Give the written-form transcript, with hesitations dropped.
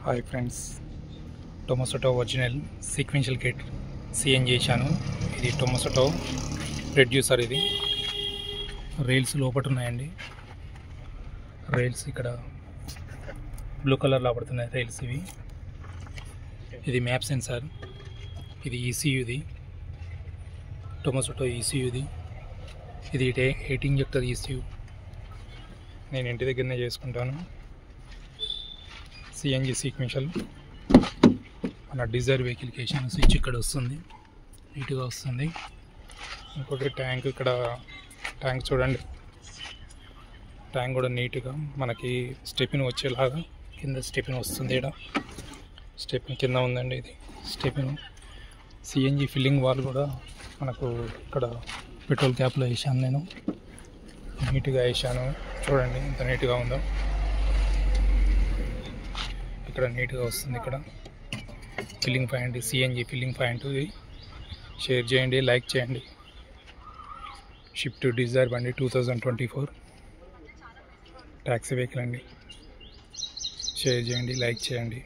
Hi friends, tomato original sequential kit సిఎన్ చేశాను. ఇది టొమాటో రెడ్యూసర్. ఇది రైల్స్ లోపల ఉన్నాయండి. రైల్స్ ఇక్కడ బ్లూ కలర్లో పడుతున్నాయి రైల్స్ ఇవి. ఇది మ్యాప్ సెన్సార్. ఇది ఈసీయూది, టొమాటో ఈసీయూది. ఇది 8 ఇంజెక్టర్ ఈసీయూ. నేను ఇంటి దగ్గరనే చేసుకుంటాను. సిఎన్జి సీక్వెన్షియల్ మన డిజైర్ వెహికల్కి వేసిన స్విచ్ ఇక్కడ వస్తుంది, నీట్గా వస్తుంది. ఇంకోటి ట్యాంక్, ఇక్కడ ట్యాంక్ చూడండి, ట్యాంక్ కూడా నీట్గా మనకి స్టెపిన్ వచ్చేలాగా కింద స్టెపిన్ వస్తుంది. ఇక్కడ స్టెపిన్ కింద ఉందండి, ఇది స్టెపిన్. సిఎన్జి ఫిల్లింగ్ వాల్ కూడా మనకు ఇక్కడ పెట్రోల్ క్యాప్లో వేసాను, నేను నీట్గా వేసాను. చూడండి ఎంత నీట్గా ఉందో, ఇక్కడ నీట్గా వస్తుంది. ఇక్కడ filling point, CNG filling point. Share చేయండి, లైక్ చేయండి. షిఫ్ట్ డిజైర్ బండి 2024 ట్యాక్సీ వెహికల్ అండి. షేర్ చేయండి, లైక్ చేయండి.